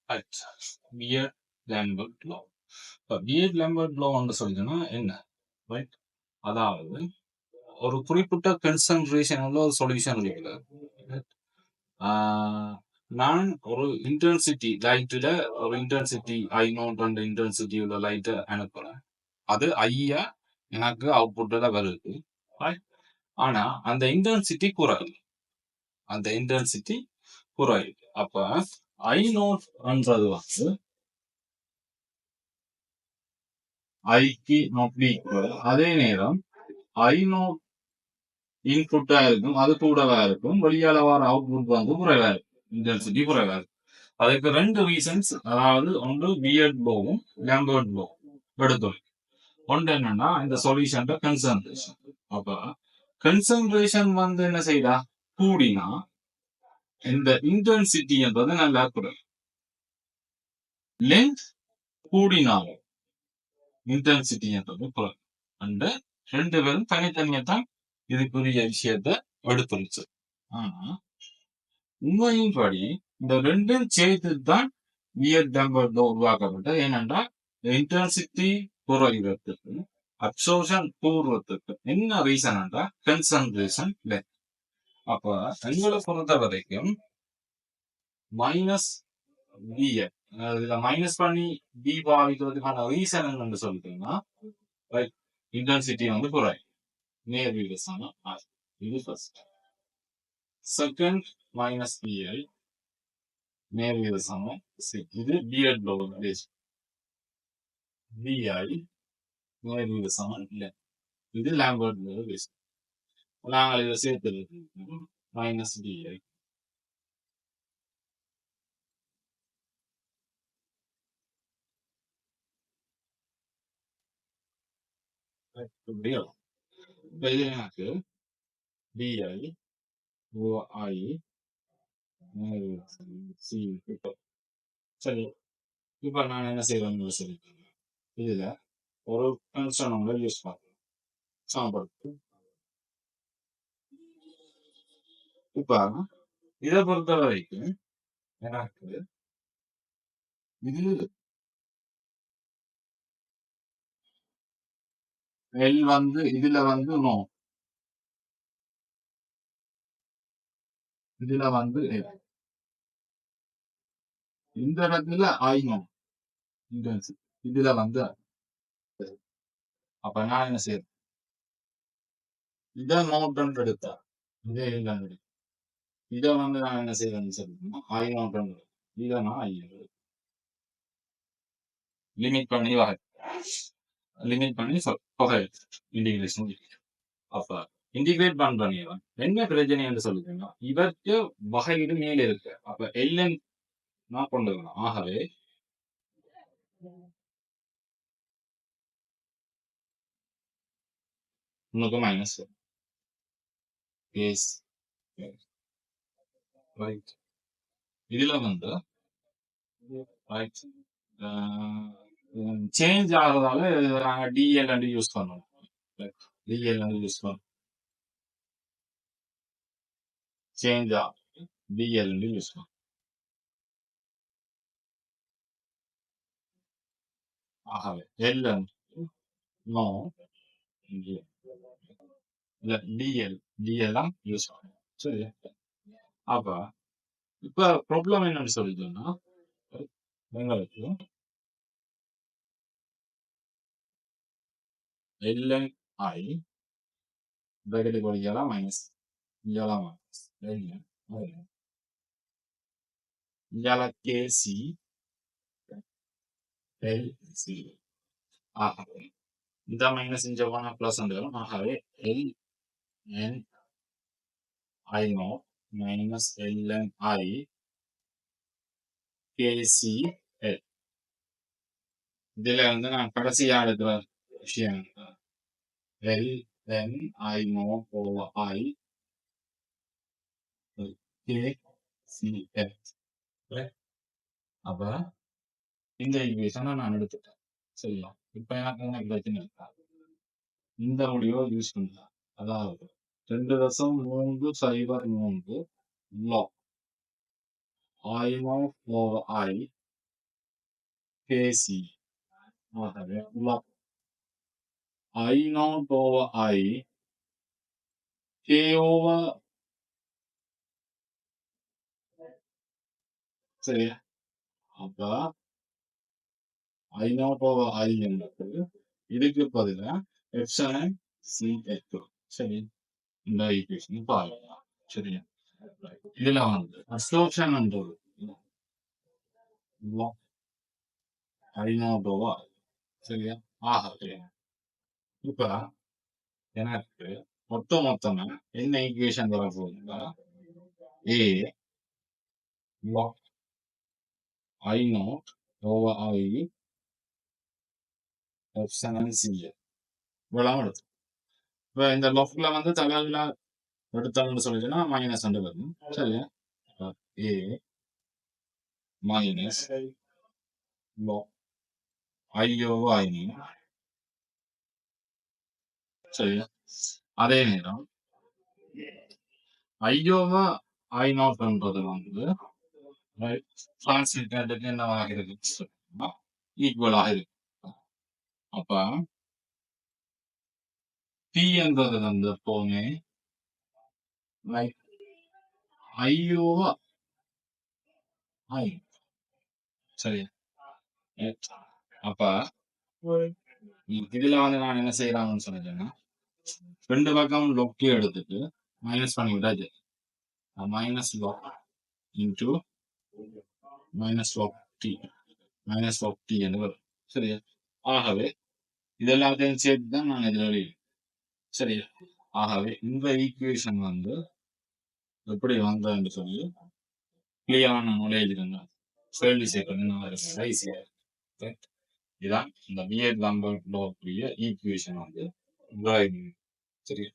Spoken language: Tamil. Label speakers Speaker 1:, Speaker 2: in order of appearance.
Speaker 1: Right. Beard-Lambert law. இப்போ Beard-Lambert law வந்து சொல்லிச்சுன்னா என்ன, ரைட்? அதாவது ஒரு குறிப்பிட்ட கன்சன்ட்ரேஷன்ல ஒரு சொல்யூஷன் இருக்குது. நான் ஒரு இன்டென்சிட்டி லைட்ல ஒரு இன்டென்சிட்டி I0 இன்டென்சிட்டி உள்ள லைட்டை அனுப்புறேன். அது ஐயா எனக்கு அவுட்புட்ல வருது. ஆனா அந்த இன்டென்சிட்டி குறையுது. அப்ப I0ன்றது வந்து ஐக்கு நாட் பி ஈக்குவல். அதே நேரம் I0 இன்புட்டா இருக்கும், அது கூடவா இருக்கும், வெளியால வர அவுட்புட் வந்து குறைவா இருக்கும், இன்டென்சிட்டி குறைவா இருக்கும். அதுக்கு ரெண்டு ரீசன்ஸ், அதாவது ஒன்று பியர்ட் லோவும் லாம்பர்ட் லோவும் எடுத்தோம். ஒன்று என்னன்னா இந்த சொல்யூஷன் கன்சன்ட்ரேஷன். அப்ப கன்சன்ட்ரேஷன் வந்து என்ன செய்யறா கூடினா இந்த இன்டென்சிட்டி என்பது நல்லா குறையும். லென்த் கூடினாலும் இன்டென்சிட்டி என்பது குறையும். அந்த ரெண்டு பேரும் தனித்தனியா தான் இதுக்குரிய விஷயத்த எடுத்துருச்சு. ஆனா உண்மையின்படி இந்த ரெண்டும் சேர்த்து தான் பியர்ட்-லாம்பர்ட் உருவாக்கப்பட்டது. ஏனென்றா இன்டென்சிட்டி குறைவதற்கு, அப்சர்ப்ஷன் கூறுவதற்கு என்ன ரீசன் என்றா கன்சன்ட்ரேஷன் லென்த். அப்ப எங்களை பொறுத்த வரைக்கும் மைனஸ் பிஎ இதுல மைனஸ் பண்ணி பி பாவிக்கிறதுக்கான ரீசன் என்னன்னு சொல்லிட்டீங்கன்னா இன்டென்சிட்டி வந்து குறையும், நேர் விகிதம். இது ஃபர்ஸ்ட். செகண்ட் மைனஸ் பிஐ நேர் விகிதம் சி. இது பிஎட் லோ பிஐ நேர் விகிதம் இல்லை. இது லாம்பர்ட் லோ பேஸ். நாங்கள் இதை சேர்த்து மைனஸ் பிஐ எனக்கு பிஐ ஓஐ சி. சரி, இப்ப நான் என்ன செய்யறேன்னு சரி, இதுல ஒரு கன்ஸ்டன்ட் யூஸ் பண்றேன் சாம்படுத்து. இப்ப இதை பொறுத்த வரைக்கும் எனக்கு இது எல் வந்து இதுல வந்து நோ, இதுல வந்து இந்த இடத்துல I0 இன்டென்சிட்டி, இதுல வந்து அப்ப நான் என்ன செய்யறேன், இதை நோட் எடுத்தா இதே இல்லை, இதை வந்து நான் என்ன செய்யறேன்னு சொல்லிட்டோம்னா I0 இதை நான் ஐ லிமிட் பண்ணி தொகை இன்டிகிரேஷன். அப்ப இன்டிகிரேட் பண்றேன் என்ன பிரச்சனை சொல்லுதுன்னா இவருக்கு வகையீடு மேல இருக்கு. அப்ப எல்என் நான் கொண்டு வரணும். ஆகவே உனக்கு மைனஸ் கேஸ் ரைட். இதுல வந்து ரைட் சேஞ்ச் ஆகுறதால நாங்க டிஎல் யூஸ் பண்ணணும். டிஎல் யூஸ் பண்ணணும், சேஞ்ச் ஆகும் டிஎல் யூஸ் பண்ணணும். ஆகவே எல்என் நோ டிஎல் தான் யூஸ் பண்ணணும். சரி, அப்ப இப்ப ப்ராப்ளம் என்னன்னு சொல்லிட்டோம்னா எங்களுக்கு ln I bracket = minus ln kc lc. ஆகவே இந்த மைனஸ் இங்க போனா பிளஸ் வந்துடும். ஆகவே ln I0 minus ln I kc L. இதுல வந்து நான் கடைசியா எடுக்கிற விஷயம் ln I0 over I kcl. அப்ப இந்த ஈக்குவேஷனை நான் எடுத்துட்டேன். சரியா, இப்ப எனக்கு என்ன பிரச்சனை இருக்கா, இந்த முடிவை யூஸ் பண்ணலாம். அதாவது 2.303 log I0 over I கேசி. ஆகவே log I not over I K over சரியா? அப்ப I நாட் ஓவர் I என்பது இதுக்கு பதிலா எப்சிலன் சி எக்கு. சரி, இந்த ஈக்குவேஷன் பாருங்க. சரியா? இதுல வந்து அப்சர்ப்ஷன் என்றது I நாட் ஓவர் சரியா? ஆகவே இப்ப எனக்கு மொத்தமா என்ன ஈக்குவேஷன் வர போகுதுன்னா ஏ log I not over I epsilon C இவ்வளவு எடுத்து இப்ப இந்த லொஃப்ட்ல வந்து தலையில எடுத்தோம்னு சொல்லிச்சுன்னா மைனஸ் ரெண்டு வரும். சரியா? ஏ minus log I over I சரியா? அதே நேரம் I over I நாட்ன்றது வந்து டிரான்ஸ்லேட்டருக்கு என்னவாக இருக்கு? ஈக்குவலாக இருக்கு. அப்ப P என்றது வந்து எப்பவுமே லைக் I over I சரியா? அப்ப இதுல வந்து நான் என்ன செய்யறாங்கன்னு சொல்லிட்டேன்னா ரெண்டு பக்கம் லொக்கே எடுத்துட்டு மைனஸ் பண்ணி விட்டாச்சு. Minus log into minus log D என்று வரும். சரியா? ஆகவே இதெல்லாத்தையும் சேர்த்து தான் நான் இதில் எழுதினேன். சரியா? ஆகவே இந்த ஈக்குவேஷன் வந்து எப்படி வந்ததுன்னு சொல்லி கிளியரான நாலேஜ் இருந்தால் கேள்வி சேர்க்கணும் ஈஸியா. இதான் இந்த பிஎட் நம்பர் ஈக்குவேஷன் வந்து சரியா?